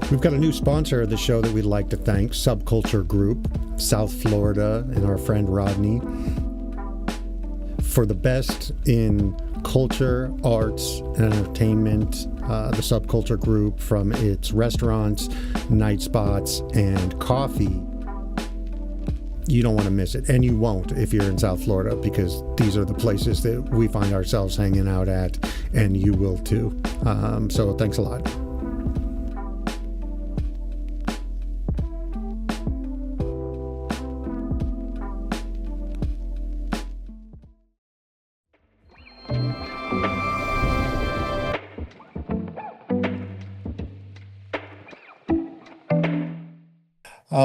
We've got a new sponsor of the show that we'd like to thank, Subculture Group, South Florida, and our friend Rodney, for the best in culture, arts, and entertainment. The Subculture Group, from its restaurants, night spots, and coffee. You don't want to miss it, and you won't if you're in South Florida, because these are the places that we find ourselves hanging out at, and you will too. So thanks a lot.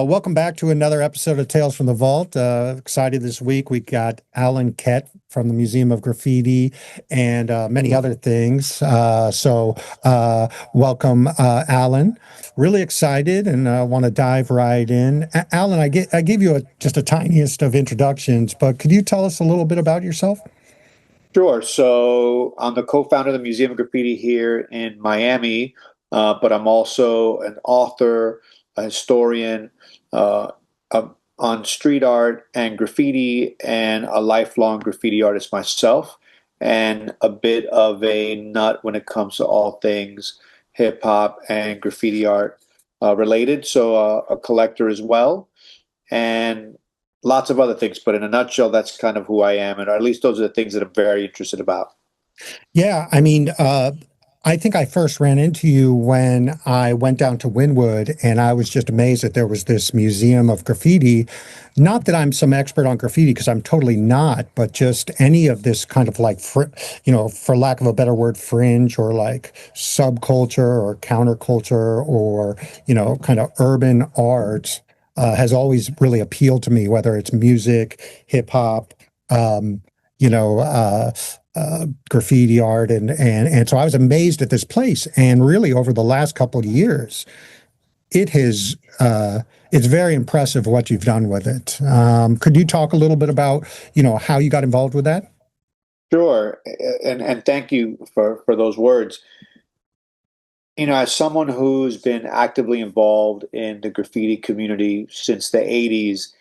Welcome back to another episode of Tales from the Vault. Excited this week. We got Alan Ket from the Museum of Graffiti and many other things. So welcome, Alan. Really excited, and I want to dive right in. Alan, I gave you just a tiniest of introductions, but could you tell us a little bit about yourself? Sure. So I'm the co-founder of the Museum of Graffiti here in Miami, but I'm also an author, a historian, on street art and graffiti, and a lifelong graffiti artist myself, and a bit of a nut when it comes to all things hip hop and graffiti art related. So a collector as well, and lots of other things. But in a nutshell, that's kind of who I am, and at least those are the things that I'm very interested about. Yeah, I mean, I think I first ran into you when I went down to Wynwood, and I was just amazed that there was this Museum of Graffiti. Not that I'm some expert on graffiti, because I'm totally not, but just any of this kind of like, for lack of a better word, fringe, or like subculture or counterculture, or, kind of urban art has always really appealed to me, whether it's music, hip hop, you know, uh, graffiti art, and so I was amazed at this place. And really, over the last couple of years, it has it's very impressive what you've done with it. Could you talk a little bit about how you got involved with that? Sure, and thank you for those words. As someone who's been actively involved in the graffiti community since the 80s,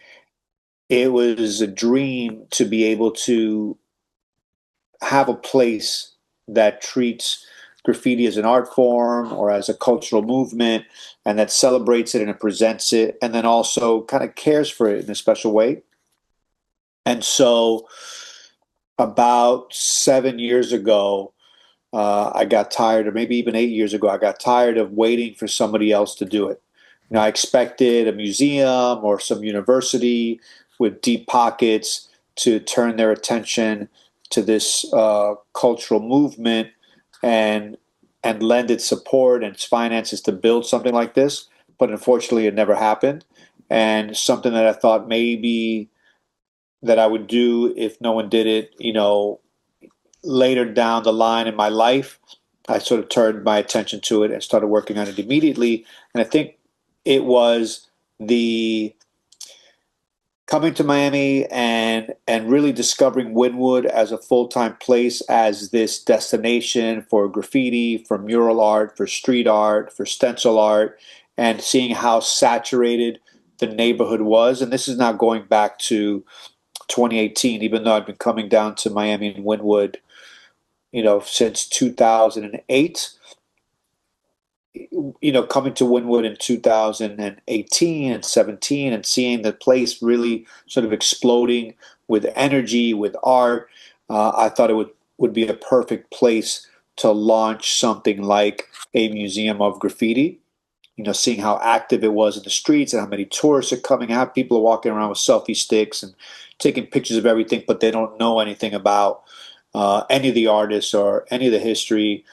it was a dream to be able to have a place that treats graffiti as an art form or as a cultural movement, and that celebrates it and it presents it, and then also kind of cares for it in a special way. And so about 7 years ago, I got tired, or maybe even 8 years ago, I got tired of waiting for somebody else to do it. I expected a museum or some university with deep pockets to turn their attention to this cultural movement and lend its support and its finances to build something like this. But unfortunately, it never happened. And something that I thought maybe that I would do if no one did it, later down the line in my life, I sort of turned my attention to it and started working on it immediately. And I think it was the coming to Miami and really discovering Wynwood as a full-time place, as this destination for graffiti, for mural art, for street art, for stencil art, and seeing how saturated the neighborhood was. And this is now going back to 2018, even though I've been coming down to Miami and Wynwood, since 2008. Coming to Wynwood in 2018 and 17, and seeing the place really sort of exploding with energy, with art, I thought it would be a perfect place to launch something like a Museum of Graffiti. Seeing how active it was in the streets and how many tourists are coming out. People are walking around with selfie sticks and taking pictures of everything, but they don't know anything about any of the artists or any of the history.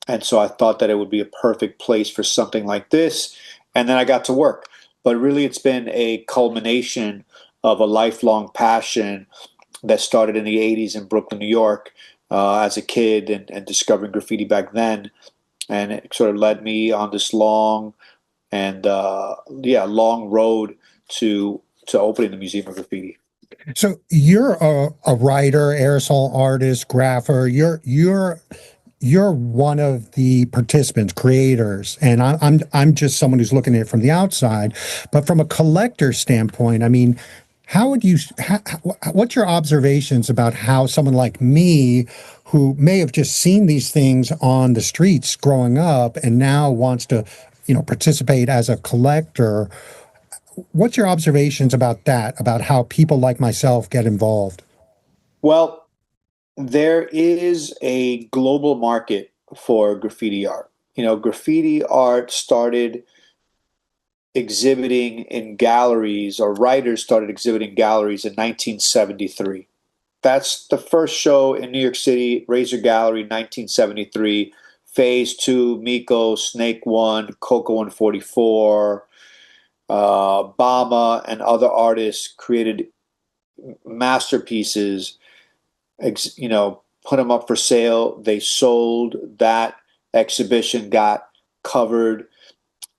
And so I thought that it would be a perfect place for something like this. And then I got to work. But really, it's been a culmination of a lifelong passion that started in the 80s in Brooklyn, New York, as a kid, and discovering graffiti back then. And it sort of led me on this long road to opening the Museum of Graffiti. So you're a writer, aerosol artist, grapher. You're you're one of the participants, creators, and I'm just someone who's looking at it from the outside. But from a collector standpoint, I mean, how would you? What's your observations about how someone like me, who may have just seen these things on the streets growing up, and now wants to, participate as a collector? What's your observations about that? About how people like myself get involved? Well, there is a global market for graffiti art. Graffiti art started exhibiting in galleries, or writers started exhibiting galleries in 1973. That's the first show in New York City, Razor Gallery, 1973. Phase two, Miko, Snake One, Coco 144, Bama, and other artists created masterpieces, put them up for sale. They sold. That exhibition got covered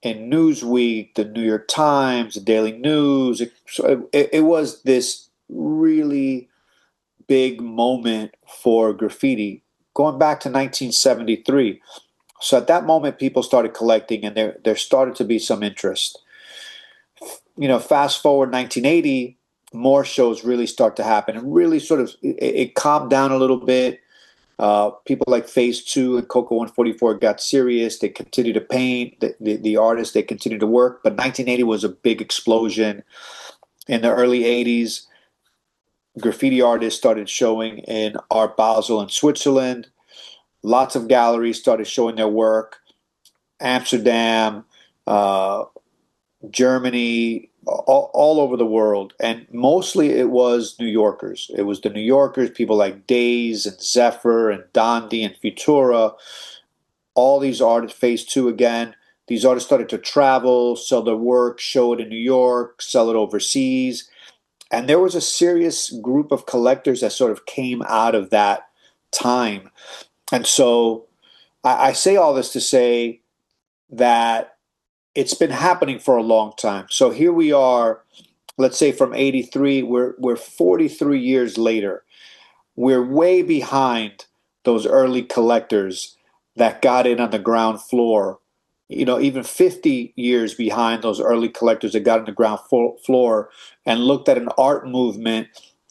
in Newsweek, the New York Times, the Daily News. It was this really big moment for graffiti going back to 1973. So at that moment, people started collecting, and there started to be some interest. Fast forward 1980, more shows really start to happen, and really sort of it calmed down a little bit. People like Phase Two and Coco 144 got serious. They continued to paint. The artists, they continued to work. But 1980 was a big explosion. In the early 80s, graffiti artists started showing in Art Basel in Switzerland. Lots of galleries started showing their work. Amsterdam, Germany, all over the world. And mostly it was New Yorkers. It was the New Yorkers, people like Days and Zephyr and Dondi and Futura. All these artists, Phase Two again, these artists started to travel, sell their work, show it in New York, sell it overseas. And there was a serious group of collectors that sort of came out of that time. And so I say all this to say that it's been happening for a long time. So here we are, let's say from 83, we're 43 years later. We're way behind those early collectors that got in on the ground floor. Even 50 years behind those early collectors that got on the ground floor and looked at an art movement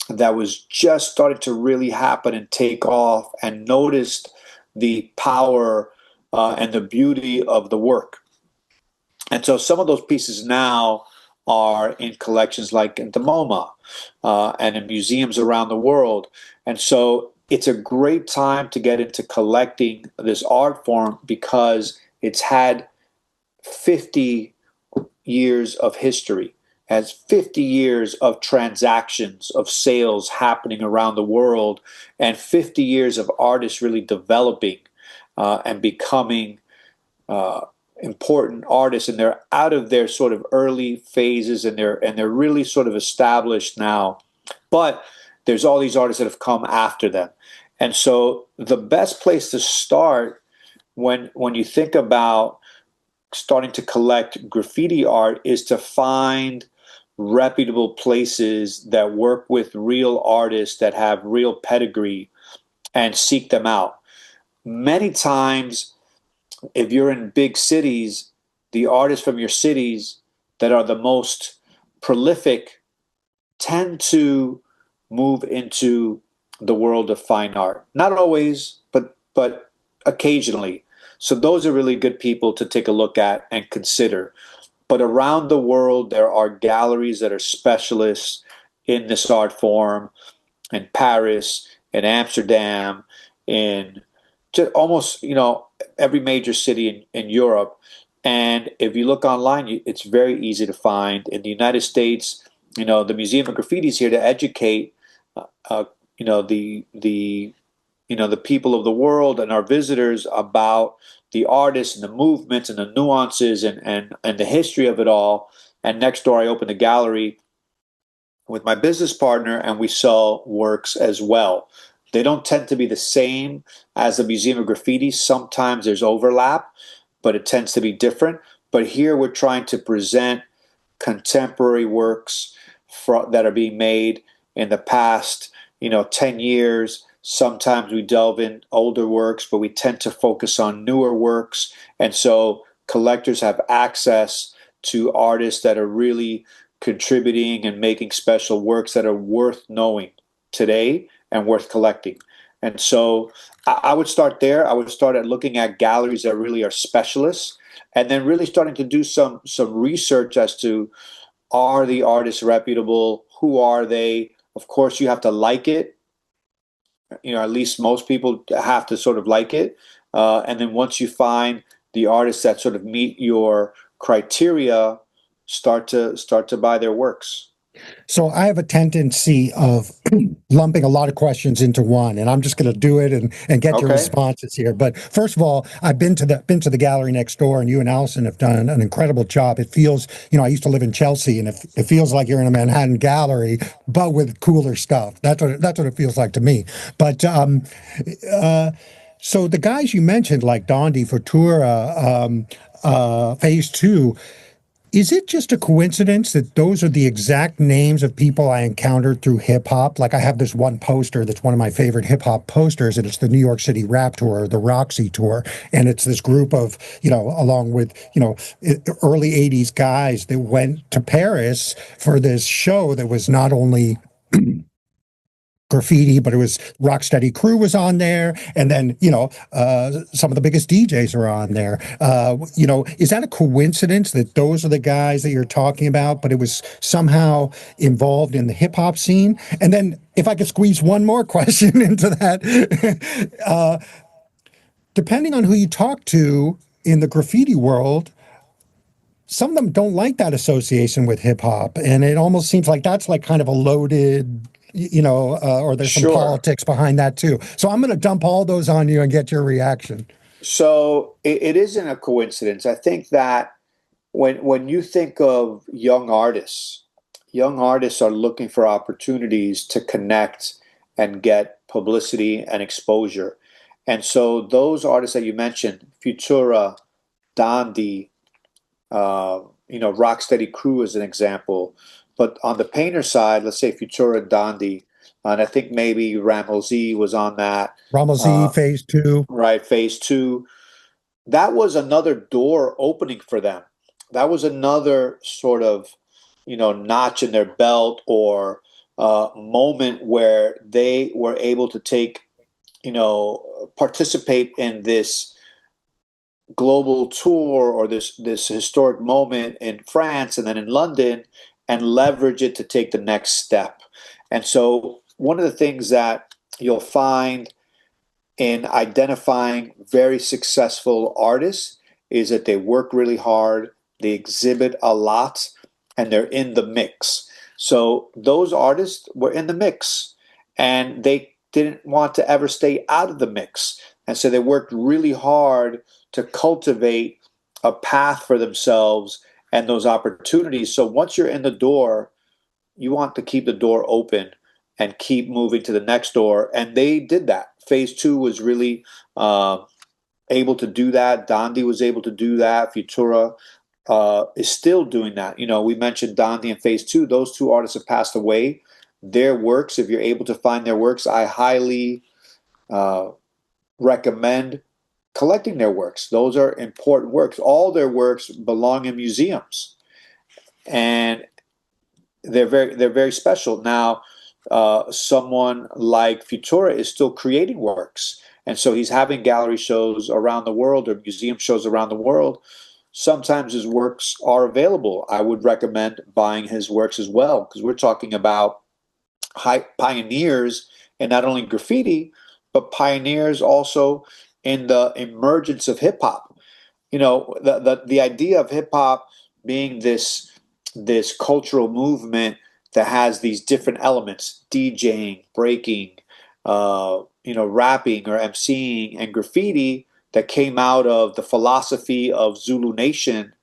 that was just starting to really happen and take off, and noticed the power and the beauty of the work. And so some of those pieces now are in collections like in the MoMA and in museums around the world. And so it's a great time to get into collecting this art form, because it's had 50 years of history, has 50 years of transactions, of sales happening around the world, and 50 years of artists really developing and becoming important artists, and they're out of their sort of early phases, and they're really sort of established now. But there's all these artists that have come after them. And so the best place to start when you think about starting to collect graffiti art is to find reputable places that work with real artists that have real pedigree, and seek them out. Many times, if you're in big cities, the artists from your cities that are the most prolific tend to move into the world of fine art. Not always, but occasionally. So those are really good people to take a look at and consider. But around the world, there are galleries that are specialists in this art form, in Paris, in Amsterdam, in just almost every major city in Europe. And if you look online, it's very easy to find. In the United States, the Museum of Graffiti is here to educate, the people of the world and our visitors about the artists and the movements and the nuances and the history of it all. And next door, I opened a gallery with my business partner, and we sell works as well. They don't tend to be the same as the Museum of Graffiti. Sometimes there's overlap, but it tends to be different. But here we're trying to present contemporary works that are being made in the past, 10 years, Sometimes we delve in older works, but we tend to focus on newer works. And so collectors have access to artists that are really contributing and making special works that are worth knowing today and worth collecting. And so I would start there. I would start at looking at galleries that really are specialists, and then really starting to do some research as to, are the artists reputable? Who are they? Of course, you have to like it. At least most people have to sort of like it. And then once you find the artists that sort of meet your criteria, start to buy their works. So I have a tendency of lumping a lot of questions into one, and I'm just going to do it and get your Okay. responses here. But first of all, I've been to the gallery next door, and you and Allison have done an incredible job. It feels, I used to live in Chelsea, and it feels like you're in a Manhattan gallery, but with cooler stuff. That's what it feels like to me. But so the guys you mentioned, like Dondi, Futura, Phase Two. Is it just a coincidence that those are the exact names of people I encountered through hip hop? Like I have this one poster that's one of my favorite hip hop posters, and it's the New York City Rap Tour, the Roxy Tour, and it's this group of, along with, early '80s guys that went to Paris for this show that was not only graffiti, but it was Rocksteady Crew was on there, and then some of the biggest DJs are on there. Is that a coincidence that those are the guys that you're talking about? But it was somehow involved in the hip hop scene. And then, if I could squeeze one more question into that, depending on who you talk to in the graffiti world, some of them don't like that association with hip hop, and it almost seems like that's like kind of a loaded, or there's some Sure. politics behind that too. So I'm going to dump all those on you and get your reaction. So it isn't a coincidence. I think that when you think of young artists are looking for opportunities to connect and get publicity and exposure. And so those artists that you mentioned, Futura, Dondi, Rocksteady Crew is an example. But on the painter side, let's say Futura and Dondi, and I think maybe Ramosi was on that, Ramosi, uh, Phase Two. right? Phase two. That was another door opening for them. That was another sort of, notch in their belt, or moment where they were able to participate in this global tour, or this historic moment in France and then in London, and leverage it to take the next step. And so one of the things that you'll find in identifying very successful artists is that they work really hard, they exhibit a lot, and they're in the mix. So those artists were in the mix, and they didn't want to ever stay out of the mix. And so they worked really hard to cultivate a path for themselves and those opportunities. So once you're in the door, you want to keep the door open and keep moving to the next door. And they did that. Phase two was really able to do that. Dondi was able to do that. Futura is still doing that. We mentioned Dondi and Phase two. Those two artists have passed away. Their works, if you're able to find their works, I highly uh, recommend collecting their works. Those are important works. All their works belong in museums, and they're very special. Now, someone like Futura is still creating works, and so he's having gallery shows around the world, or museum shows around the world. Sometimes his works are available. I would recommend buying his works as well, because we're talking about pioneers in not only graffiti, but pioneers also in the emergence of hip hop. The idea of hip hop being this cultural movement that has these different elements: DJing, breaking, rapping or MCing, and graffiti, that came out of the philosophy of Zulu Nation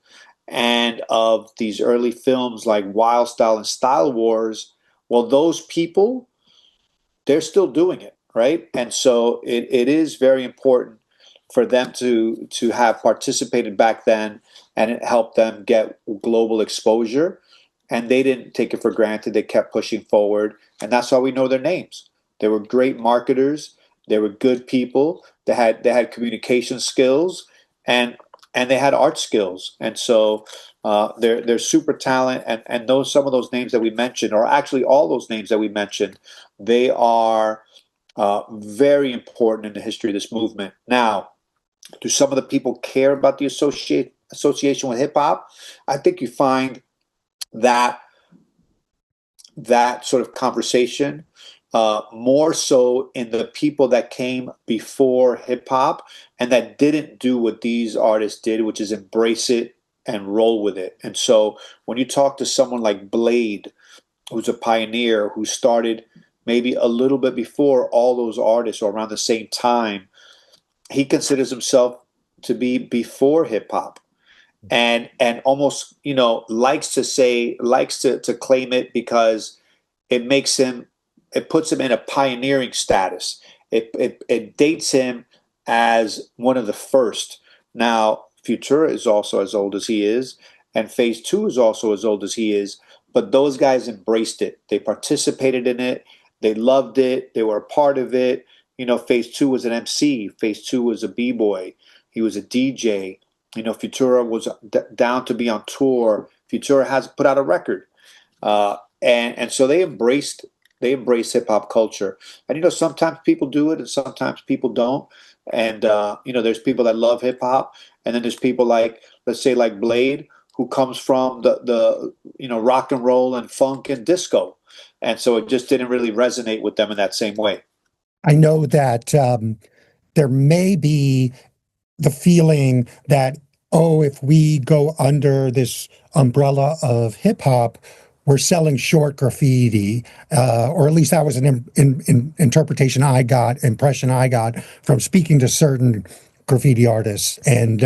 and of these early films like Wild Style and Style Wars. Well, those people, they're still doing it, right? And so it is very important for them to have participated back then, and it helped them get global exposure. And they didn't take it for granted. They kept pushing forward, and that's how we know their names. They were great marketers. They were good people. They had communication skills, and and they had art skills. And so they're super talent. And those some of those names that we mentioned, or actually all those names that we mentioned, they are very important in the history of this movement. Now, do some of the people care about the association with hip hop? I think you find that that sort of conversation more so in the people that came before hip hop and that didn't do what these artists did, which is embrace it and roll with it. And so when you talk to someone like Blade, who's a pioneer, who started maybe a little bit before all those artists or around the same time, he considers himself to be before hip hop, and almost likes to claim it because it makes him, it puts him in a pioneering status. It dates him as one of the first. Now Futura is also as old as he is, and Phase Two is also as old as he is, but those guys embraced it. They participated in it. They loved it. They were a part of it. Phase Two was an MC. Phase Two was a b-boy. He was a DJ. Futura was down to be on tour. Futura has put out a record, and so they embrace hip hop culture. And sometimes people do it, and sometimes people don't. And there's people that love hip hop, and then there's people like, let's say, like Blade, who comes from the rock and roll and funk and disco, and so it just didn't really resonate with them in that same way. I know that there may be the feeling that, oh, if we go under this umbrella of hip hop, we're selling short graffiti, or at least that was an interpretation I got, impression I got from speaking to certain graffiti artists. And,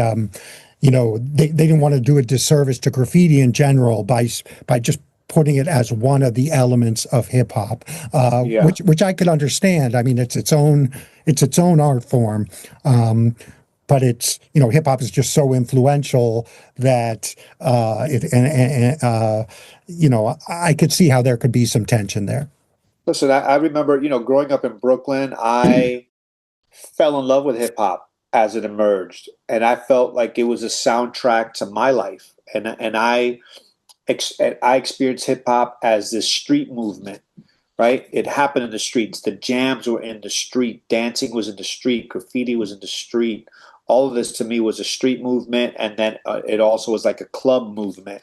they didn't want to do a disservice to graffiti in general by just putting it as one of the elements of hip hop, Yeah. which I could understand. I mean, it's its own art form. But hip hop is just so influential that I could see how there could be some tension there. Listen, I remember, growing up in Brooklyn, I fell in love with hip hop as it emerged, and I felt like it was a soundtrack to my life. And I experienced hip hop as this street movement, right? It happened in the streets. The jams were in the street. Dancing was in the street. Graffiti was in the street. All of this to me was a street movement, and then it also was like a club movement.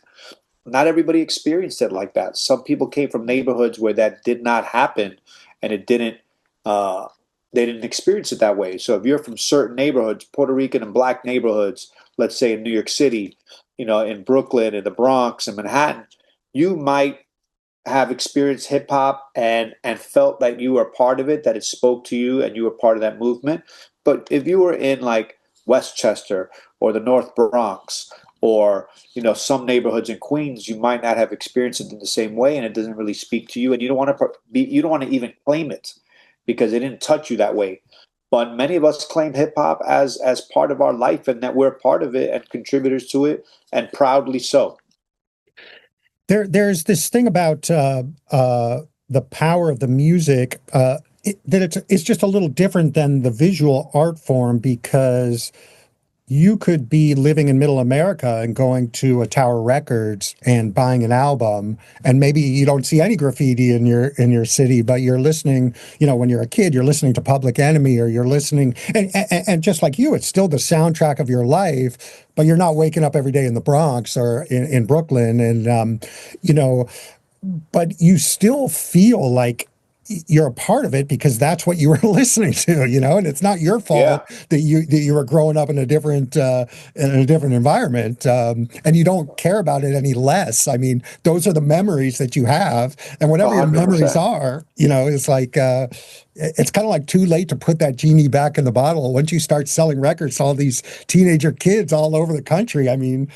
Not everybody experienced it like that. Some people came from neighborhoods where that did not happen, and it didn't. Uh, they didn't experience it that way. So if you're from certain neighborhoods, Puerto Rican and black neighborhoods, let's say in New York City, in Brooklyn, in the Bronx, in Manhattan, you might have experienced hip hop and felt that you were part of it, that it spoke to you, and you were part of that movement. But if you were in like Westchester or the North Bronx, or some neighborhoods in Queens, you might not have experienced it in the same way, and it doesn't really speak to you, and you don't want to even claim it because it didn't touch you that way. But many of us claim hip hop as part of our life, and that we're part of it and contributors to it, and proudly so. There's this thing about the power of the music, that it's just a little different than the visual art form, because you could be living in middle America and going to a Tower Records and buying an album, and maybe you don't see any graffiti in your city, but you're listening, when you're a kid, you're listening to Public Enemy, or you're listening, and just like you, it's still the soundtrack of your life, but you're not waking up every day in the Bronx or in Brooklyn, and you know, but you still feel like you're a part of it because that's what you were listening to, and it's not your fault Yeah, that you were growing up in a different environment, and you don't care about it any less. I mean, those are the memories that you have, and a whatever your hundred memories percent. are, it's like it's kind of like too late to put that genie back in the bottle. Once you start selling records to all these teenager kids all over the country, I mean,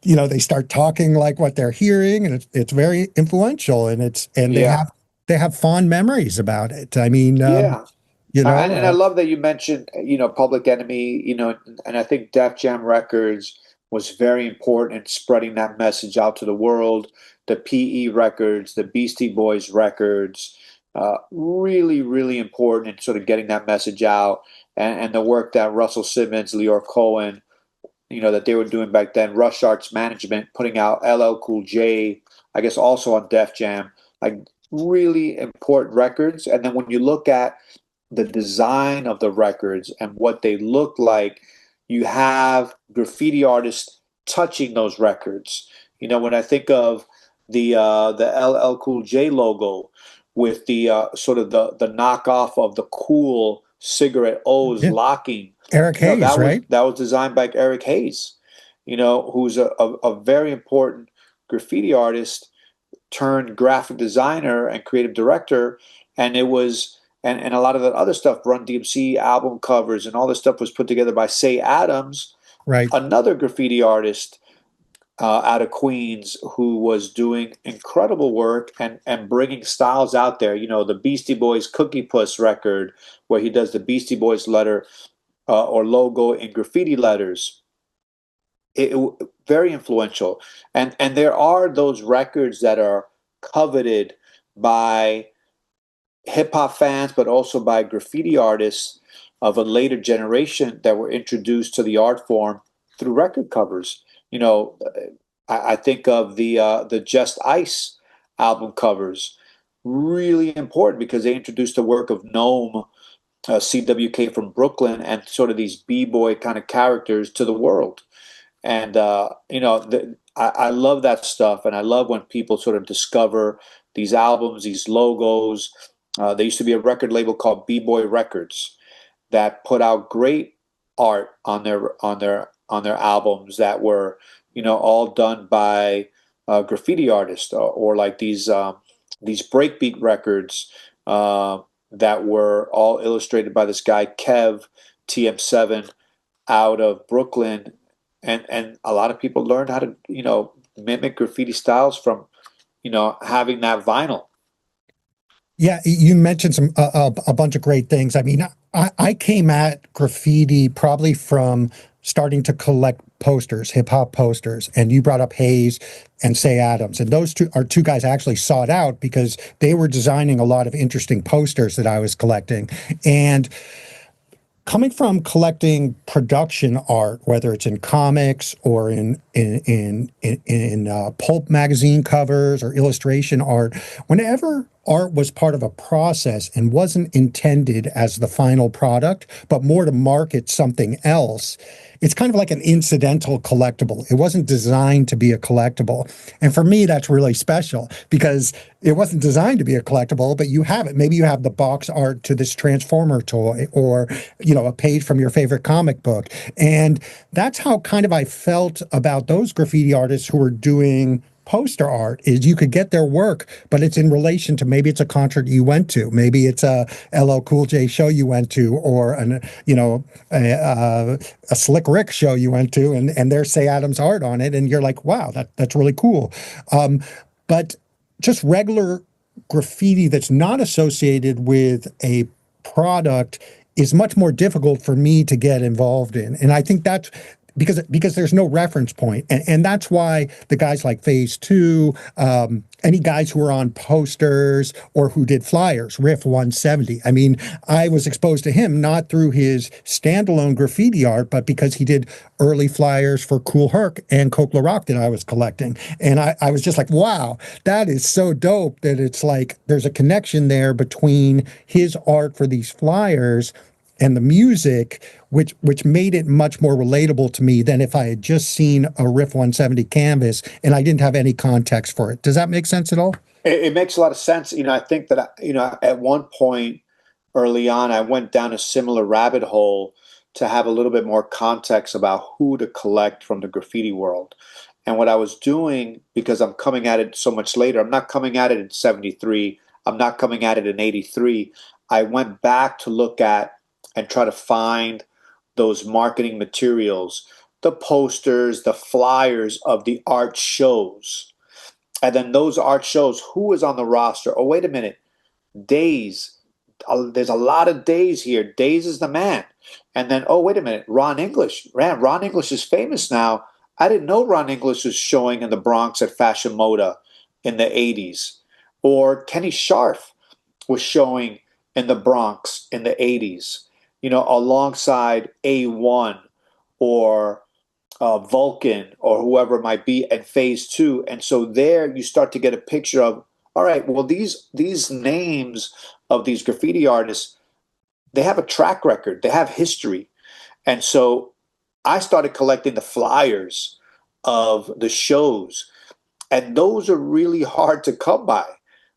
they start talking like what they're hearing, and it's very influential, and they Yeah, have fond memories about it. I mean, yeah. you know, And I uh, love that you mentioned, Public Enemy, and I think Def Jam Records was very important in spreading that message out to the world. The PE records, the Beastie Boys records, Really, really important in sort of getting that message out, and the work that Russell Simmons, Leor Cohen, that they were doing back then. Rush Arts Management putting out LL Cool J, I guess also on Def Jam, like really important records. And then when you look at the design of the records and what they look like, you have graffiti artists touching those records. When I think of the LL Cool J logo with the sort of the knockoff of the cool cigarette O's Yeah. locking, Eric Hayes, right? that was designed by Eric Hayes, who's a very important graffiti artist turned graphic designer and creative director. And it was and a lot of the other stuff, Run DMC album covers and all this stuff was put together by Say Adams, Right. another graffiti artist out of Queens who was doing incredible work and bringing styles out there. The Beastie Boys Cookie Puss record, where he does the Beastie Boys letter or logo in graffiti letters. Very influential, and there are those records that are coveted by hip hop fans, but also by graffiti artists of a later generation that were introduced to the art form through record covers. I think of the Just Ice album covers, really important because they introduced the work of Gnome, CWK from Brooklyn, and sort of these b-boy kind of characters to the world. And I love that stuff, and I love when people sort of discover these albums, these logos. There used to be a record label called B-Boy Records that put out great art on their albums that were all done by graffiti artists, or like these breakbeat records that were all illustrated by this guy Kev TM7 out of Brooklyn, and a lot of people learned how to mimic graffiti styles from having that vinyl. Yeah, you mentioned a bunch of great things. I mean, I came at graffiti probably from starting to collect posters, hip hop posters, and you brought up Hayes and Say Adams, and those two are two guys I actually sought out because they were designing a lot of interesting posters that I was collecting. And coming from collecting production art, whether it's in comics or in pulp magazine covers or illustration art, whenever art was part of a process and wasn't intended as the final product, but more to market something else, it's kind of like an incidental collectible. It wasn't designed to be a collectible. And for me, that's really special because it wasn't designed to be a collectible, but you have it. Maybe you have the box art to this Transformer toy or, a page from your favorite comic book. And that's how kind of I felt about those graffiti artists who were doing poster art, is you could get their work, but it's in relation to, maybe it's a concert you went to, maybe it's a LL Cool J show you went to, or a Slick Rick show you went to, and there's Say Adams art on it, and you're like, wow, that's really cool. But just regular graffiti that's not associated with a product is much more difficult for me to get involved in. And I think that's because there's no reference point. And that's why the guys like Phase 2, any guys who were on posters or who did flyers, Riff 170. I mean, I was exposed to him not through his standalone graffiti art, but because he did early flyers for Cool Herc and Coke La Rock that I was collecting. And I was just like, wow, that is so dope that it's like there's a connection there between his art for these flyers and the music, which made it much more relatable to me than if I had just seen a Riff 170 canvas and I didn't have any context for it. Does that make sense at all? It makes a lot of sense. I think that at one point early on, I went down a similar rabbit hole to have a little bit more context about who to collect from the graffiti world. And what I was doing, because I'm coming at it so much later, I'm not coming at it in 73, I'm not coming at it in 83. I went back to look at and try to find those marketing materials, the posters, the flyers of the art shows. And then those art shows, who was on the roster? Oh, wait a minute. Days. There's a lot of Days here. Days is the man. And then, oh, wait a minute. Ron English. Ron English is famous now. I didn't know Ron English was showing in the Bronx at Fashion Moda in the 80s. Or Kenny Scharf. was showing in the Bronx in the 80s, alongside A1 or Vulcan or whoever it might be at phase two. And so there you start to get a picture of, all right, well, these names of these graffiti artists, they have a track record, they have history. And so I started collecting the flyers of the shows, and those are really hard to come by,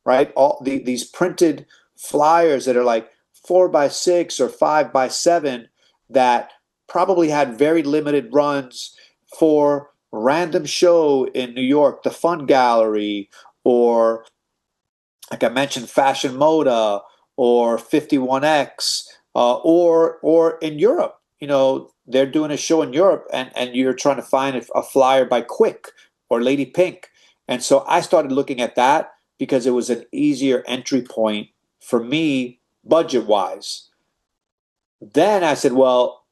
right? These printed flyers that are like 4x6 or 5x7 that probably had very limited runs for random show in New York, the Fun Gallery, or like I mentioned, Fashion Moda or 51X, or in Europe. They're doing a show in Europe, and you're trying to find a flyer by Quick or Lady Pink. And so I started looking at that because it was an easier entry point for me, budget wise. Then I said, well,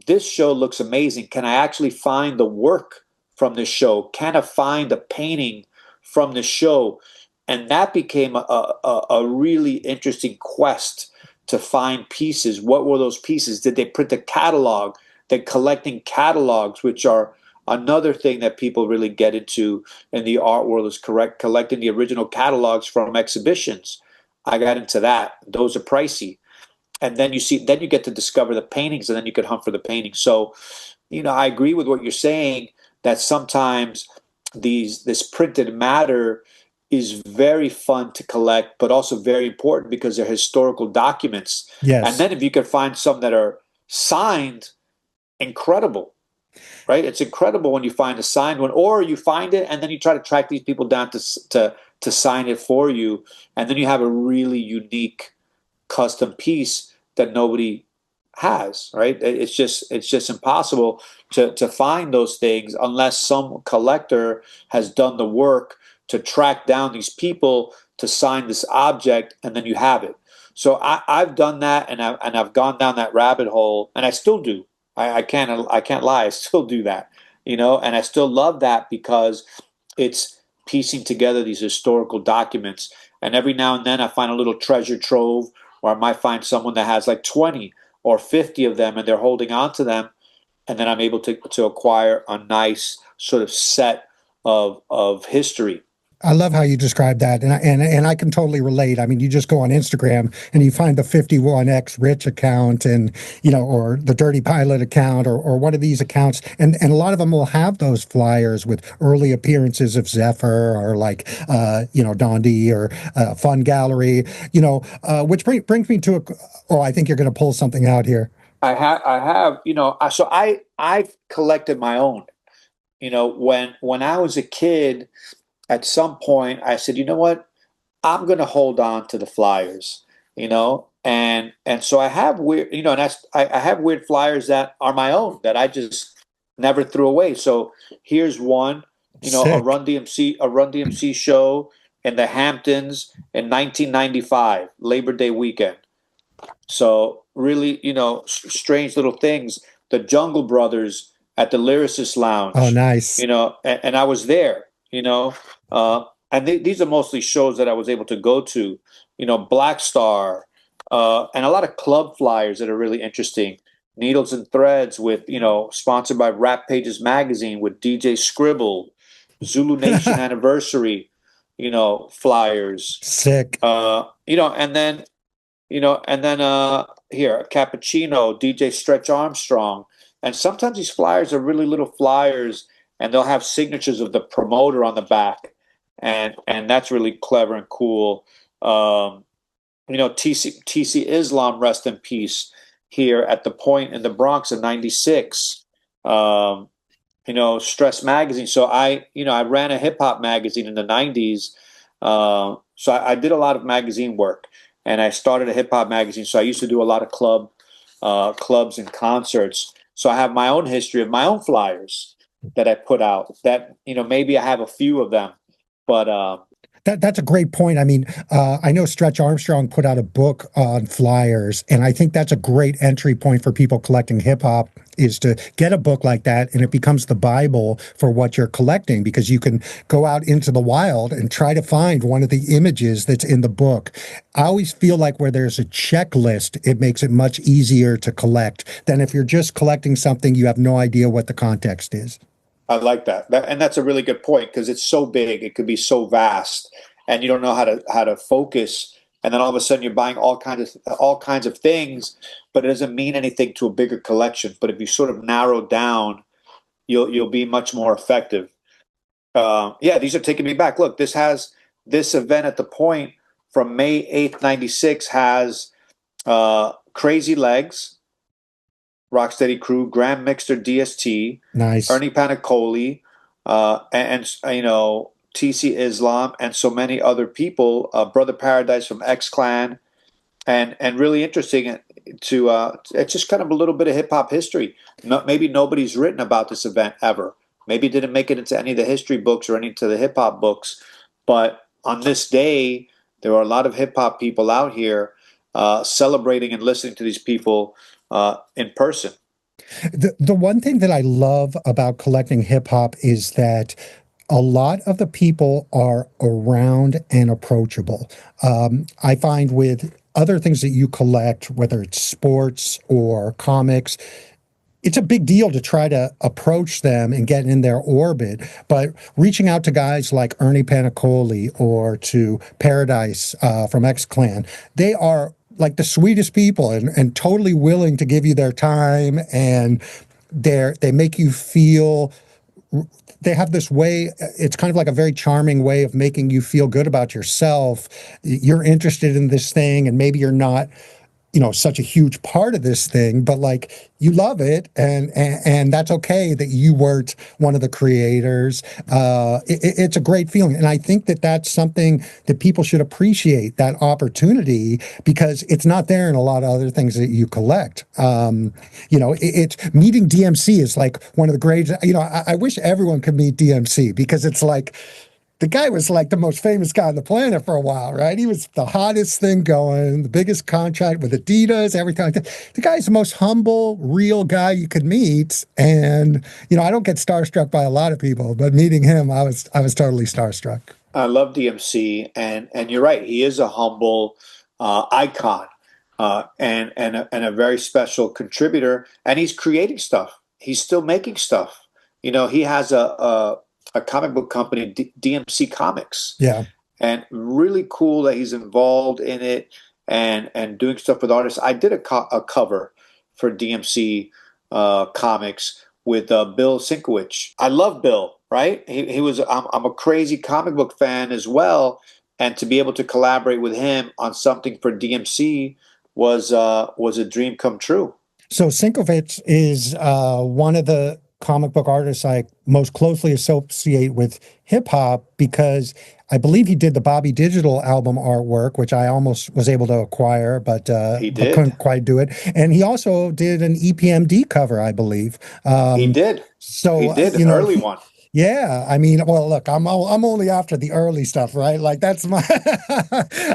this show looks amazing. Can I actually find the work from this show? Can I find the painting from the show? And that became a really interesting quest to find pieces. What were those pieces? Did they print a catalog? They're collecting catalogs, which are another thing that people really get into in the art world, is collecting the original catalogs from exhibitions. I got into that. Those are pricey. And then you get to discover the paintings, and then you could hunt for the paintings. So, I agree with what you're saying, that sometimes this printed matter is very fun to collect, but also very important because they're historical documents. And Yes. then if you could find some that are signed, incredible, right? It's incredible when you find a signed one, or you find it and then you try to track these people down to sign it for you, and then you have a really unique custom piece that nobody has, right? It's just impossible to find those things unless some collector has done the work to track down these people to sign this object, and then you have it. So I've done that, and I've gone down that rabbit hole, and I still do. I can't lie, I still do that, and I still love that because it's piecing together these historical documents. And every now and then I find a little treasure trove, or I might find someone that has like 20 or 50 of them and they're holding on to them. And then I'm able to acquire a nice sort of set of history. I love how you describe that, and I can totally relate. I mean, you just go on Instagram and you find the 51X Rich account, and or the Dirty Pilot account, or one of these accounts, and a lot of them will have those flyers with early appearances of Zephyr, or like Dondi, or Fun Gallery, which brings me to a. Oh, I think you're going to pull something out here. I have, so I've collected my own. When I was a kid, at some point I said, you know what, I'm going to hold on to the flyers, and so I have weird, and I have weird flyers that are my own that I just never threw away. So here's one, a Sick. Run DMC show in the Hamptons in 1995, Labor Day weekend. So really, strange little things. The Jungle Brothers at the Lyricist Oh, Lounge, nice. and I was there, and these are mostly shows that I was able to go to, Black Star, and a lot of club flyers that are really interesting. Needles and Threads with, sponsored by Rap Pages Magazine with DJ Scribble, Zulu Nation Anniversary, flyers, Sick. and then here, Cappuccino, DJ Stretch Armstrong. And sometimes these flyers are really little flyers, and they'll have signatures of the promoter on the back. And that's really clever and cool. TC Islam, rest in peace, here at the Point in the Bronx in '96. Stress Magazine. So I ran a hip hop magazine in the '90s. So I did a lot of magazine work, and I started a hip hop magazine. So I used to do a lot of clubs and concerts. So I have my own history of my own flyers that I put out. That maybe I have a few of them, but That's a great point. I mean, I know Stretch Armstrong put out a book on flyers, and I think that's a great entry point for people collecting hip hop is to get a book like that, and it becomes the Bible for what you're collecting because you can go out into the wild and try to find one of the images that's in the book. I always feel like where there's a checklist, it makes it much easier to collect than if you're just collecting something you have no idea what the context is. I like that. And that's a really good point because it's so big, it could be so vast, and you don't know how to focus. And then all of a sudden, you're buying all kinds of things, but it doesn't mean anything to a bigger collection. But if you sort of narrow down, you'll be much more effective. Yeah, these are taking me back. Look, this event at the Point from May 8th, '96 has Crazy Legs, Rocksteady Crew, Grand Mixer DST, Nice. Ernie Panicoli, and TC Islam, and so many other people. Brother Paradise from X Clan, and really interesting to it's just kind of a little bit of hip hop history. No, maybe nobody's written about this event ever. Maybe it didn't make it into any of the history books or any to the hip hop books. But on this day, there are a lot of hip hop people out here celebrating and listening to these people in person. The one thing that I love about collecting hip hop is that a lot of the people are around and approachable. I find with other things that you collect, whether it's sports or comics, it's a big deal to try to approach them and get in their orbit. But reaching out to guys like Ernie Panicoli or to Paradise from X Clan, they are like the sweetest people and totally willing to give you their time and they make you feel they have this way, it's kind of like a very charming way of making you feel good about yourself. You're interested in this thing and maybe you're not such a huge part of this thing, but like you love it, and that's okay that you weren't one of the creators. It's a great feeling, and I think that that's something that people should appreciate, that opportunity, because it's not there in a lot of other things that you collect. It's meeting DMC is like one of the greatest. I wish everyone could meet DMC because it's like the guy was like the most famous guy on the planet for a while, right? He was the hottest thing going, the biggest contract with Adidas, everything like that. The guy's the most humble, real guy you could meet. And, I don't get starstruck by a lot of people, but meeting him, I was totally starstruck. I love DMC, and you're right. He is a humble icon, and a very special contributor. And he's creating stuff. He's still making stuff. He has a comic book company, DMC Comics, Yeah. and really cool that he's involved in it and doing stuff with artists. I did a cover for DMC Comics with Bill Sienkiewicz. I love Bill. Right? He was. I'm a crazy comic book fan as well, and to be able to collaborate with him on something for DMC was a dream come true. So Sinkovich is one of the comic book artists I most closely associate with hip hop because I believe he did the Bobby Digital album artwork, which I almost was able to acquire, He but couldn't did. quite do it. And he also did an EPMD cover, I believe. He did. He So did an early one. yeah, I mean, well, look, I'm only after the early stuff, right? Like that's my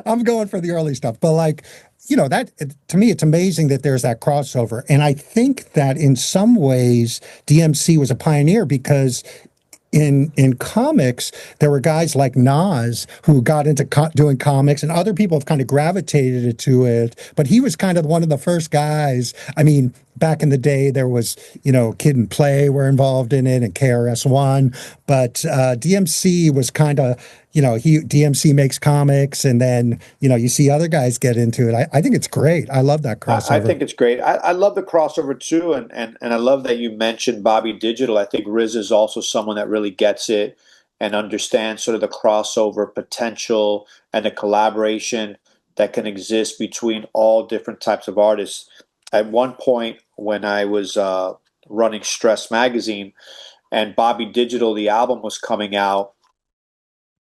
I'm going for the early stuff. But like, that to me it's amazing that there's that crossover. And I think that in some ways DMC was a pioneer because in comics, there were guys like Nas who got into doing comics, and other people have kind of gravitated to it. But he was kind of one of the first guys. I mean, back in the day, there was Kid and Play were involved in it, and KRS-One. But DMC was kind of DMC makes comics, and then you see other guys get into it. I think it's great. I love that I crossover. think it's great. I love the crossover too, and I love that you mentioned Bobby Digital. I think Riz is also someone that really gets it and understands sort of the crossover potential and the collaboration that can exist between all different types of artists. At one point, when I was running Stress magazine and Bobby Digital, the album was coming out,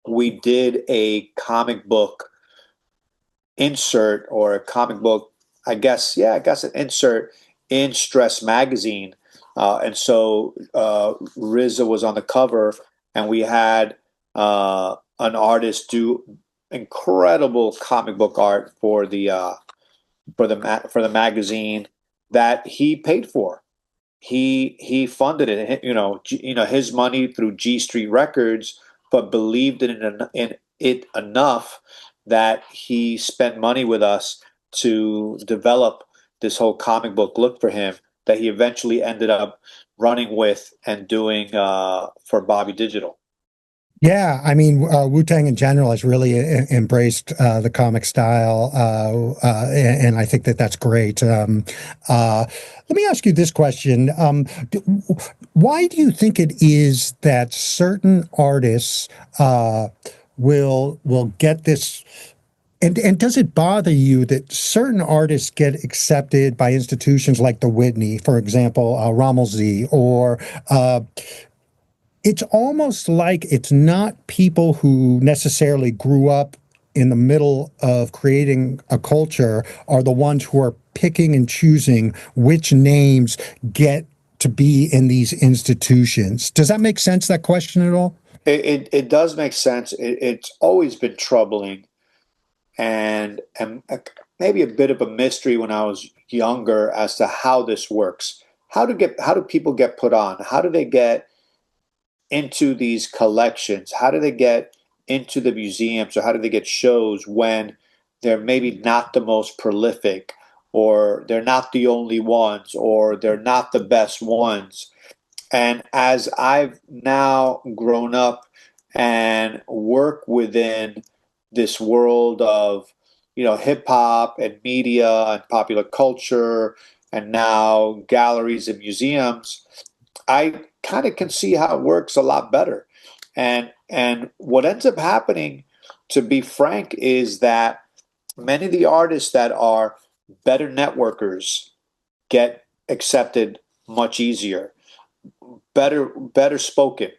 we did a comic book insert or a comic book, I guess an insert in Stress magazine. And so RZA was on the cover, and we had an artist do incredible comic book art for the magazine that he paid for. He funded it, his money through G Street Records, but believed in it enough that he spent money with us to develop this whole comic book look for him that he eventually ended up running with and doing for Bobby Digital. Yeah, I mean, Wu-Tang in general has really embraced the comic style, and I think that that's great. Let me ask you this question. Why do you think it is that certain artists will get this? And does it bother you that certain artists get accepted by institutions like the Whitney, for example, Rommel Z, or it's almost like it's not people who necessarily grew up in the middle of creating a culture are the ones who are picking and choosing which names get to be in these institutions. Does that make sense, that question at all? It does make sense. It's always been troubling and maybe a bit of a mystery when I was younger as to how this works. How do people get put on? How do they get into these collections? How do they get into the museums, or how do they get shows when they're maybe not the most prolific, or they're not the only ones, or they're not the best ones? And as I've now grown up and work within this world of, hip hop and media and popular culture, and now galleries and museums, I kind of can see how it works a lot better. And what ends up happening, to be frank, is that many of the artists that are better networkers get accepted much easier, better spoken,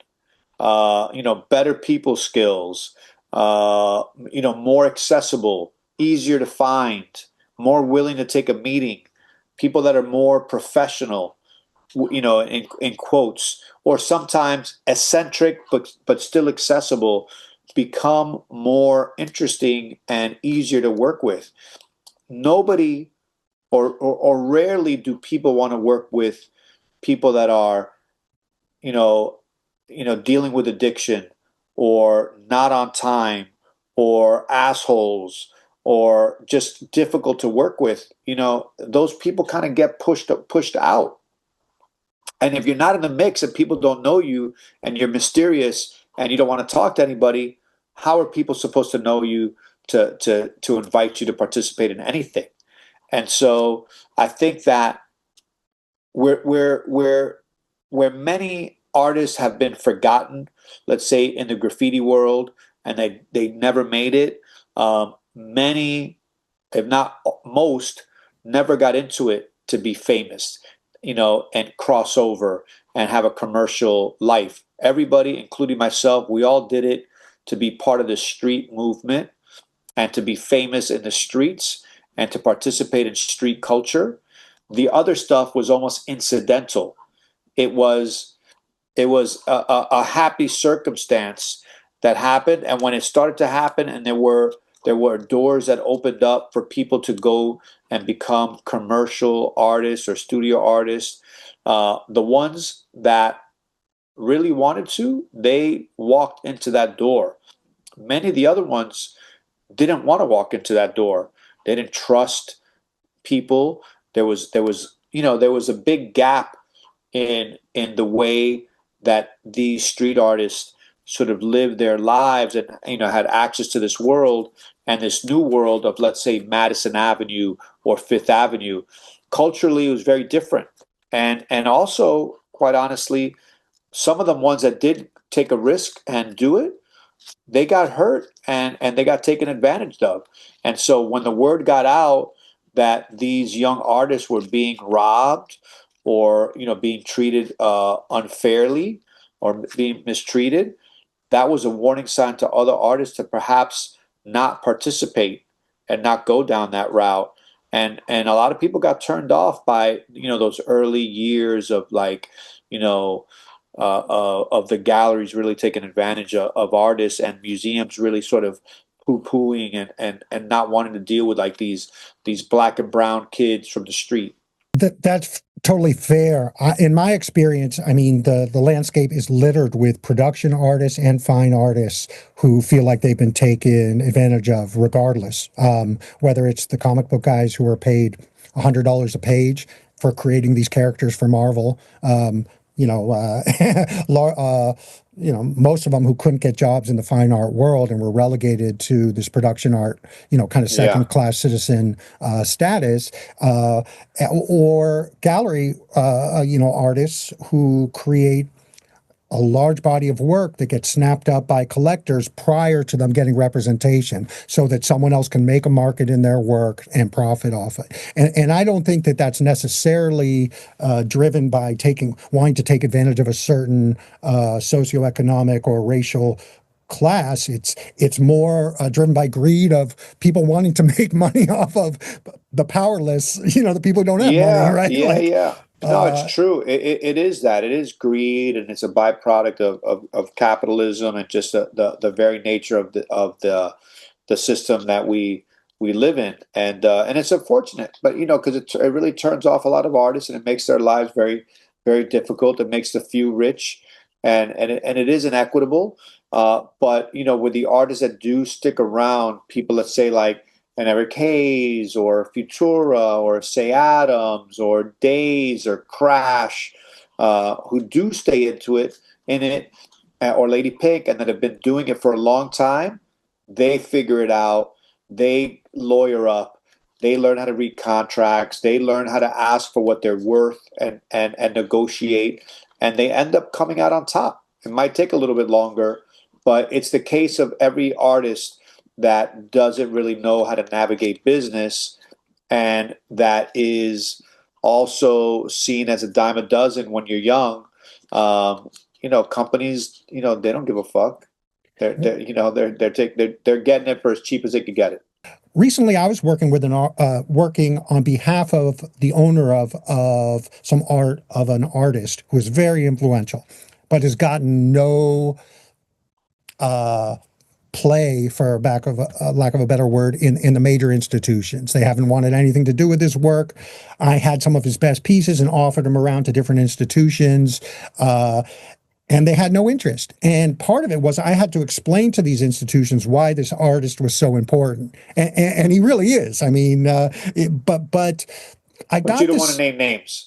better people skills, more accessible, easier to find, more willing to take a meeting, people that are more professional, in quotes, or sometimes eccentric but still accessible, become more interesting and easier to work with. Nobody or rarely do people want to work with people that are, you know, dealing with addiction, or not on time, or assholes, or just difficult to work with. Those people kind of get pushed out. And if you're not in the mix and people don't know you and you're mysterious and you don't want to talk to anybody, how are people supposed to know you to invite you to participate in anything? And so I think that where many artists have been forgotten, let's say in the graffiti world, and they never made it, many, if not most, never got into it to be famous, and cross over and have a commercial life. Everybody, including myself, we all did it to be part of the street movement and to be famous in the streets and to participate in street culture. The other stuff was almost incidental. It was a happy circumstance that happened, and when it started to happen, and there were doors that opened up for people to go and become commercial artists or studio artists. The ones that really wanted to, they walked into that door. Many of the other ones didn't want to walk into that door. They didn't trust people. There was a big gap in the way that these street artists sort of lived their lives, and had access to this world, and this new world of, let's say, Madison Avenue or Fifth Avenue. Culturally, it was very different. And also, quite honestly, some of the ones that did take a risk and do it, they got hurt, and they got taken advantage of. And so when the word got out that these young artists were being robbed, or being treated unfairly, or being mistreated, that was a warning sign to other artists to perhaps not participate and not go down that route. And a lot of people got turned off by those early years of, like, you know of the galleries really taking advantage of artists and museums really sort of poo-pooing and not wanting to deal with like these black and brown kids from the street. That's totally fair. In my experience, I mean, the landscape is littered with production artists and fine artists who feel like they've been taken advantage of, regardless. Whether it's the comic book guys who are paid $100 a page for creating these characters for Marvel, you know, most of them who couldn't get jobs in the fine art world and were relegated to this production art, kind of Yeah. second class citizen status, or gallery, artists who create a large body of work that gets snapped up by collectors prior to them getting representation so that someone else can make a market in their work and profit off it. And I don't think that that's necessarily driven by wanting to take advantage of a certain socioeconomic or racial class. It's more driven by greed of people wanting to make money off of the powerless, the people who don't have money, Yeah, right? yeah, Like, yeah. No, it's uh, true. It is that. It is greed, and it's a byproduct of capitalism and just the very nature of the system that we live in. And it's unfortunate, but because it really turns off a lot of artists and it makes their lives very, very difficult. It makes the few rich, and it is inequitable. But with the artists that do stick around, people that say like an Eric Hayes or Futura or Say Adams or Days or Crash, who do stay in it, or Lady Pink, and that have been doing it for a long time, they figure it out. They lawyer up. They learn how to read contracts. They learn how to ask for what they're worth and negotiate, and they end up coming out on top. It might take a little bit longer, but it's the case of every artist that doesn't really know how to navigate business and that is also seen as a dime a dozen when you're young. Companies, they don't give a fuck. They're getting it for as cheap as they could get it. Recently, I was working with working on behalf of the owner of some art of an artist who is very influential, but has gotten no uh, play, for lack of a better word, in the major institutions. They haven't wanted anything to do with his work. I had some of his best pieces and offered them around to different institutions. And they had no interest. And part of it was I had to explain to these institutions why this artist was so important. And he really is. I mean, but I But you got don't want to this. name names.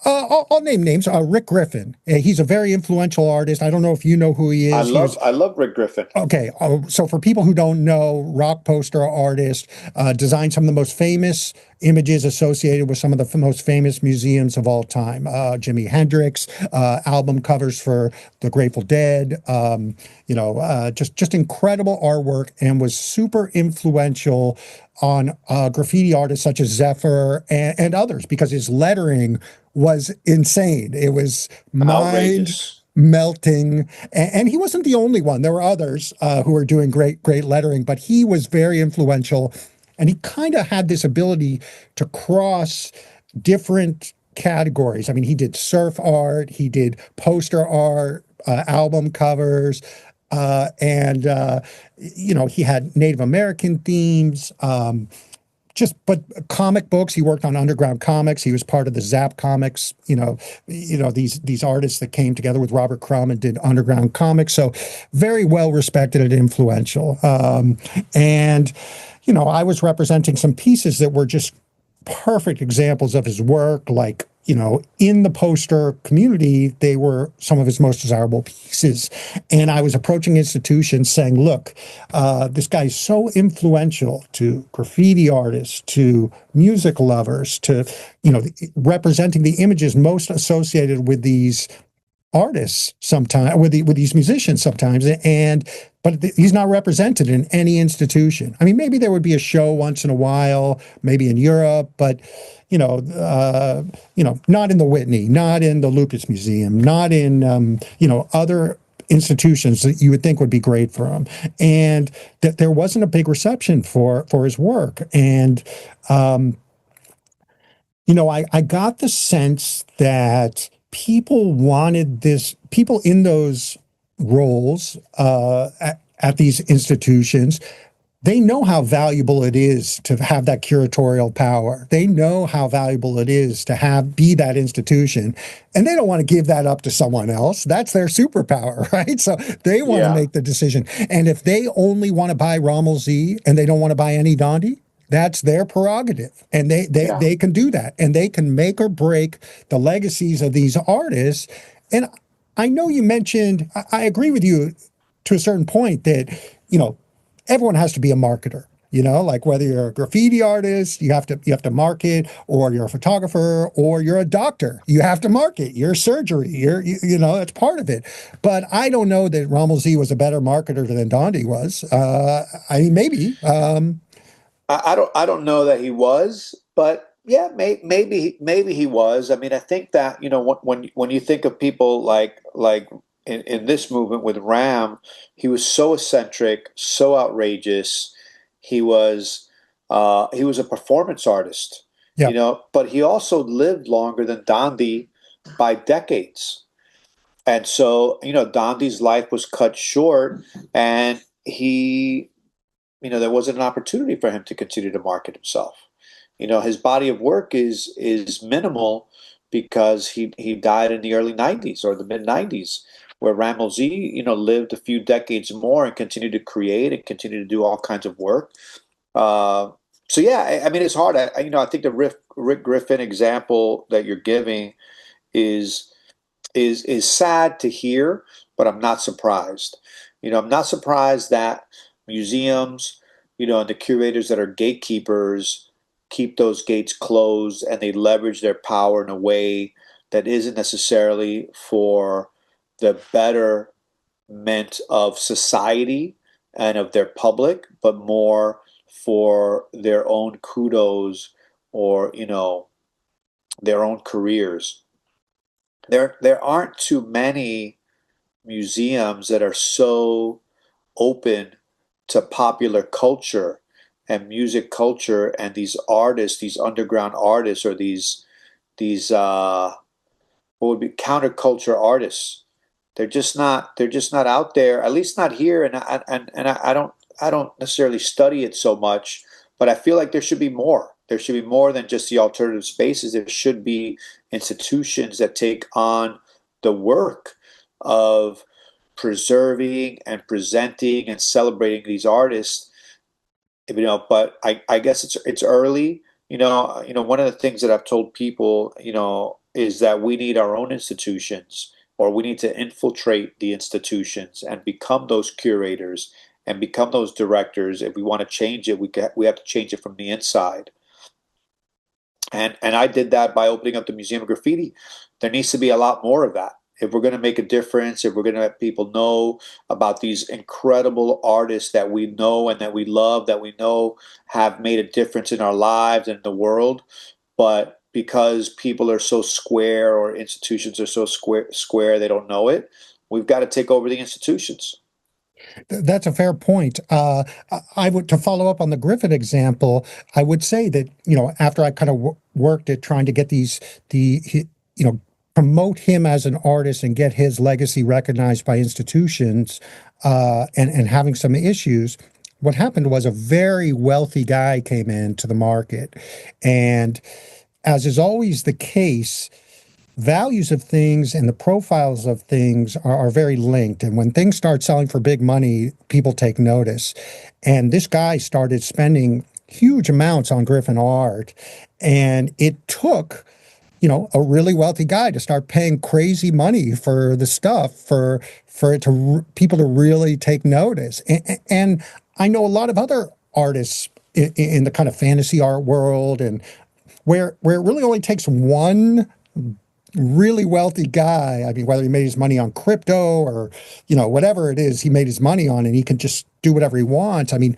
I'll name names. Rick Griffin. He's a very influential artist. I don't know if you know who he I is. He love was I love Rick Griffin. Okay, so for people who don't know, rock poster artist, designed some of the most famous images associated with some of the most famous museums of all time. Jimi Hendrix, album covers for the Grateful Dead, just incredible artwork, and was super influential on graffiti artists such as Zephyr and others because his lettering was insane. It was mind Outrageous. melting. And he wasn't the only one. There were others who were doing great lettering, but he was very influential. And he kind of had this ability to cross different categories. I mean, he did surf art, he did poster art, album covers, and he had Native American themes. But comic books. He worked on underground comics. He was part of the Zap Comics. These artists that came together with Robert Crumb and did underground comics. So very well respected and influential. And I was representing some pieces that were just perfect examples of his work. Like, in the poster community, they were some of his most desirable pieces. And I was approaching institutions saying, look, this guy's so influential to graffiti artists, to music lovers, to, representing the images most associated with these artists sometimes, with these musicians sometimes, but he's not represented in any institution. I mean, maybe there would be a show once in a while, maybe in Europe, but not in the Whitney, not in the Lucas Museum, not in other institutions that you would think would be great for him, and that there wasn't a big reception for his work. And I got the sense that people wanted people in those roles at these institutions, they know how valuable it is to have that curatorial power. They know how valuable it is to be that institution, and they don't want to give that up to someone else. That's their superpower, right? So they want to Yeah, make the decision. And if they only want to buy Rommel Z and they don't want to buy any Dondi, that's their prerogative, and yeah. they can do that, and they can make or break the legacies of these artists. And I know you mentioned, I agree with you to a certain point that, you know, everyone has to be a marketer. You know, like whether you're a graffiti artist, you have to market, or you're a photographer, or you're a doctor, you have to market. Your surgery, you know, it's part of it. But I don't know that Rommel Z was a better marketer than Dondi was. I mean, maybe. I don't know that he was, but yeah, maybe he was. I mean, I think that when you think of people like in this movement with Ram, he was so eccentric, so outrageous. He was a performance artist, Yeah. but he also lived longer than Dondi by decades. And so, Dondi's life was cut short, and there wasn't an opportunity for him to continue to market himself. His body of work is minimal because he died in the early '90s or the mid '90s, where Ramel Z, lived a few decades more and continued to create and continue to do all kinds of work. Uh, so yeah, I mean, it's hard. I think the Rick Griffin example that you're giving is is sad to hear, but I'm not surprised. I'm not surprised that museums, and the curators that are gatekeepers keep those gates closed, and they leverage their power in a way that isn't necessarily for the betterment of society and of their public, but more for their own kudos or, their own careers. There aren't too many museums that are so open to popular culture and music culture and these artists, these underground artists, or these what would be counterculture artists. They're just not out there, at least not here. I don't necessarily study it so much, but I feel like there should be more. There should be more than just the alternative spaces. There should be institutions that take on the work of preserving and presenting and celebrating these artists. But I guess it's early. One of the things that I've told people, is that we need our own institutions, or we need to infiltrate the institutions and become those curators and become those directors. If we want to change it, we have to change it from the inside. And I did that by opening up the Museum of Graffiti. There needs to be a lot more of that. If we're going to make a difference, if we're going to let people know about these incredible artists that we know and that we love, that we know have made a difference in our lives and the world, but because people are so square or institutions are so square, they don't know it. We've got to take over the institutions. That's a fair point. I would, to follow up on the Griffith example, I would say that, after I kind of worked at trying to get you know, promote him as an artist and get his legacy recognized by institutions, and having some issues, what happened was a very wealthy guy came into the market, and as is always the case, values of things and the profiles of things are very linked. And when things start selling for big money, people take notice. And this guy started spending huge amounts on Griffin art. And it took, a really wealthy guy to start paying crazy money for the stuff for it to people to really take notice. And I know a lot of other artists in the kind of fantasy art world, and where it really only takes one really wealthy guy. I mean, whether he made his money on crypto or, whatever it is he made his money on, and he can just do whatever he wants. I mean,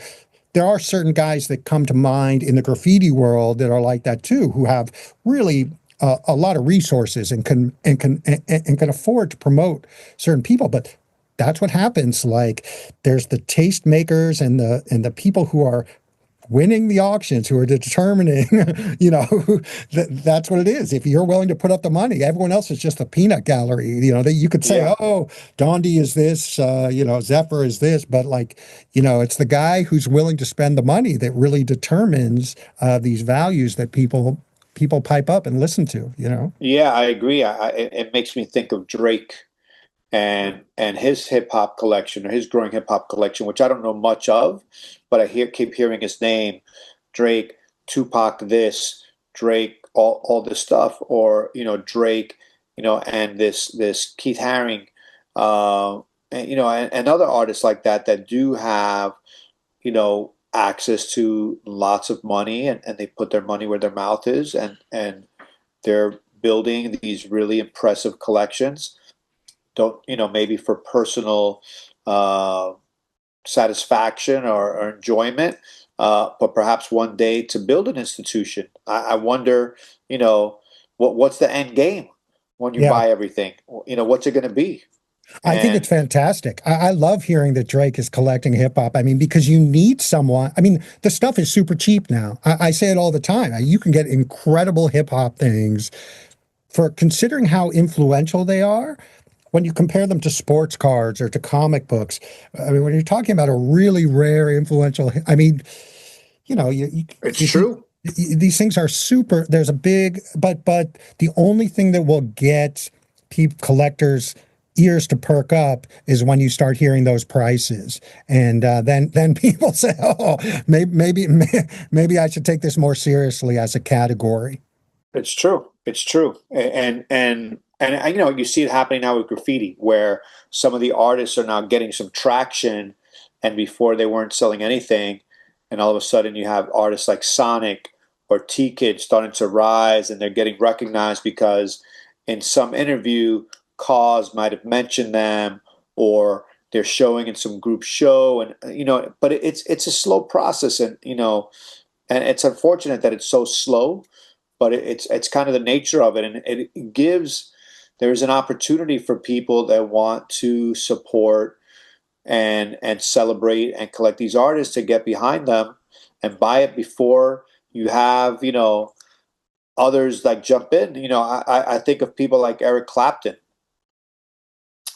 there are certain guys that come to mind in the graffiti world that are like that too, who have really a lot of resources and can afford to promote certain people. But that's what happens. Like, there's the tastemakers and the people who are winning the auctions, who are determining, that's what it is. If you're willing to put up the money, everyone else is just a peanut gallery. That you could say, Yeah. oh, Dondi is this, Zephyr is this, but like, it's the guy who's willing to spend the money that really determines these values that people pipe up and listen to. Yeah, I agree. It makes me think of Drake and his hip hop collection, or his growing hip hop collection, which I don't know much of, but keep hearing his name, Drake, Tupac, this Drake, all this stuff, or Drake, and this Keith Haring, and other artists like that do have access to lots of money, and they put their money where their mouth is, and they're building these really impressive collections. Don't maybe for personal uh, satisfaction or enjoyment, but perhaps one day to build an institution. I wonder, what's the end game when you Yeah. buy everything? What's it going to be? I think it's And fantastic. I love hearing that Drake is collecting hip hop. I mean, because you need someone. I mean, the stuff is super cheap now. I say it all the time. You can get incredible hip hop things for considering how influential they are. When you compare them to sports cards or to comic books, I mean, when you're talking about a really rare, influential, I mean, it's if you true. these things are super. There's a big, but the only thing that will get collectors' ears to perk up is when you start hearing those prices, and then people say, "Oh, maybe I should take this more seriously as a category." It's true. It's true. And you see it happening now with graffiti, where some of the artists are now getting some traction, and before they weren't selling anything, and all of a sudden you have artists like Sonic or T Kid starting to rise, and they're getting recognized because in some interview, Cause might have mentioned them, or they're showing in some group show, and but it's a slow process, and it's unfortunate that it's so slow, but it's kind of the nature of it, and it gives there's an opportunity for people that want to support and celebrate and collect these artists to get behind them and buy it before you have others like jump in. I think of people like Eric Clapton.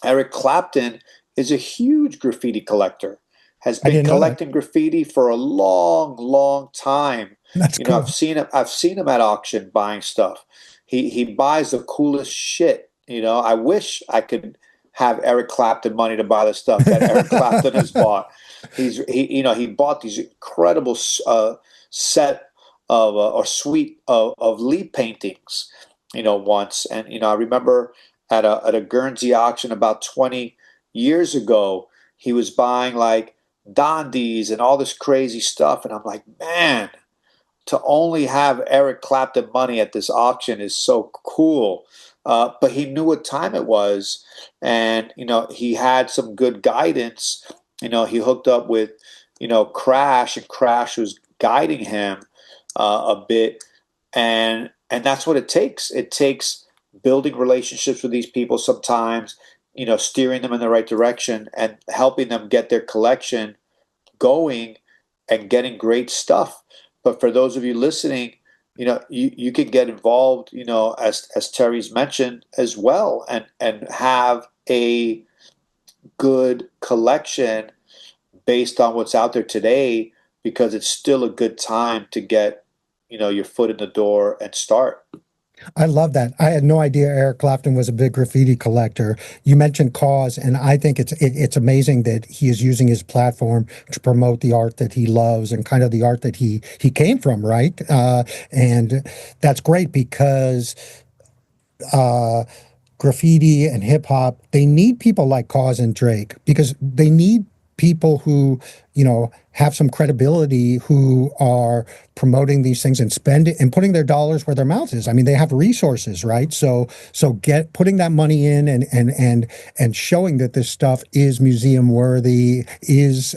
Eric Clapton is a huge graffiti collector, has I been didn't know that. collecting graffiti for a long, long time. That's I've cool. seen him. I've seen him at auction buying stuff. He buys the coolest shit. I wish I could have Eric Clapton money to buy the stuff that Eric Clapton has bought. He bought these incredible set of or suite of lead paintings. Once, and I remember at a Guernsey auction about 20 years ago, he was buying like Dondies and all this crazy stuff. And I'm like, man, to only have Eric Clapton money at this auction is so cool. But he knew what time it was. And, he had some good guidance. He hooked up with, Crash, and Crash was guiding him a bit. And that's what it takes. It takes building relationships with these people sometimes, steering them in the right direction and helping them get their collection going and getting great stuff. But for those of you listening, you can get involved, as Terry's mentioned as well, and have a good collection based on what's out there today, because it's still a good time to get, your foot in the door and start. I love that. I had no idea Eric Clapton was a big graffiti collector. You mentioned Cause, and I think it's amazing that he is using his platform to promote the art that he loves and kind of the art that he came from, right? And that's great because uh, graffiti and hip hop, they need people like Cause and Drake because they need people who, have some credibility, who are promoting these things and spending and putting their dollars where their mouth is. I mean, they have resources, right? So putting that money in and showing that this stuff is museum worthy, is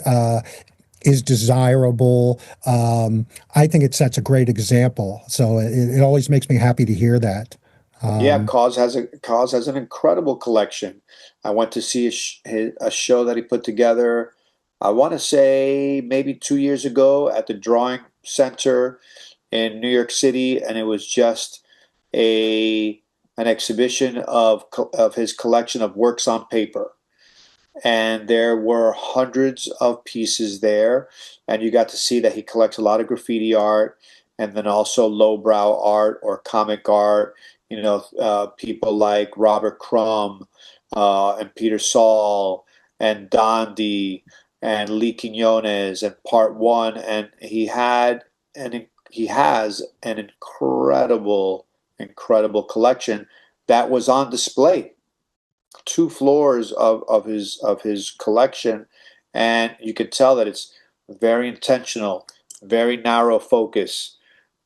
desirable. I think it sets a great example. So it always makes me happy to hear that. Yeah, Um, Cause has an incredible collection. I went to see a show that he put together I want to say maybe 2 years ago at the Drawing Center in New York City, and it was just a an exhibition of his collection of works on paper, and there were hundreds of pieces there, and you got to see that he collects a lot of graffiti art, and then also lowbrow art or comic art. People like Robert Crumb, and Peter Saul, and Dondi, and Lee Quinones, and Part One, and he has an incredible collection that was on display, 2 floors of his collection, and you could tell that it's very intentional, very narrow focus,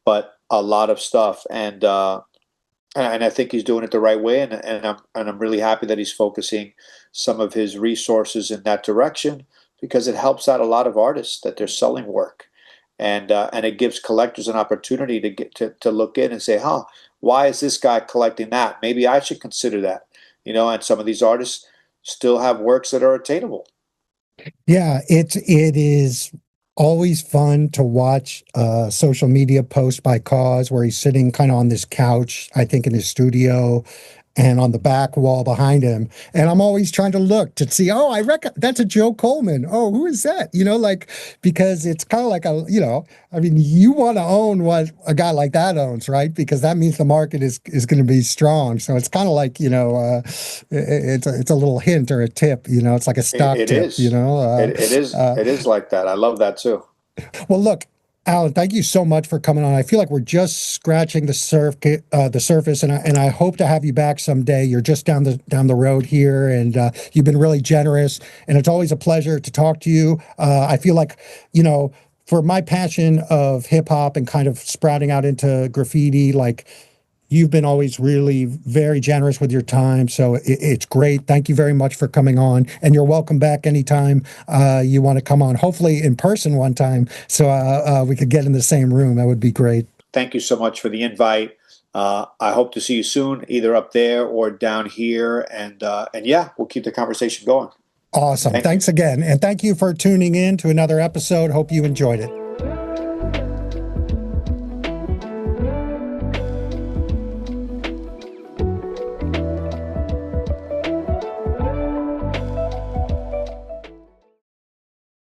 but a lot of stuff. And I think he's doing it the right way, and I'm really happy that he's focusing some of his resources in that direction, because it helps out a lot of artists that they're selling work, and it gives collectors an opportunity to get to look in and say, huh, why is this guy collecting that? Maybe I should consider that. And some of these artists still have works that are attainable. Yeah, it is always fun to watch social media post by Cause where he's sitting kind of on this couch, I think in his studio, and on the back wall behind him. And I'm always trying to look to see, oh, I reckon that's a Joe Coleman. Oh, who is that? Like, because it's kind of like I mean, you want to own what a guy like that owns, right? Because that means the market is going to be strong. So it's kind of like, it's a little hint or a tip, it's like a It, stock it tip, is. It is. uh, It is like that. I love that too. well, look, Alan, thank you so much for coming on. I feel like we're just scratching the surface, and I hope to have you back someday. You're just down the road here, and you've been really generous, and it's always a pleasure to talk to you. I feel like, for my passion of hip hop and kind of sprouting out into graffiti, like you've been always really very generous with your time. So it's great. Thank you very much for coming on. And you're welcome back anytime you want to come on, hopefully in person one time. So we could get in the same room. That would be great. Thank you so much for the invite. I hope to see you soon, either up there or down here. And yeah, we'll keep the conversation going. Awesome. Thank you. Thanks again. And thank you for tuning in to another episode. Hope you enjoyed it.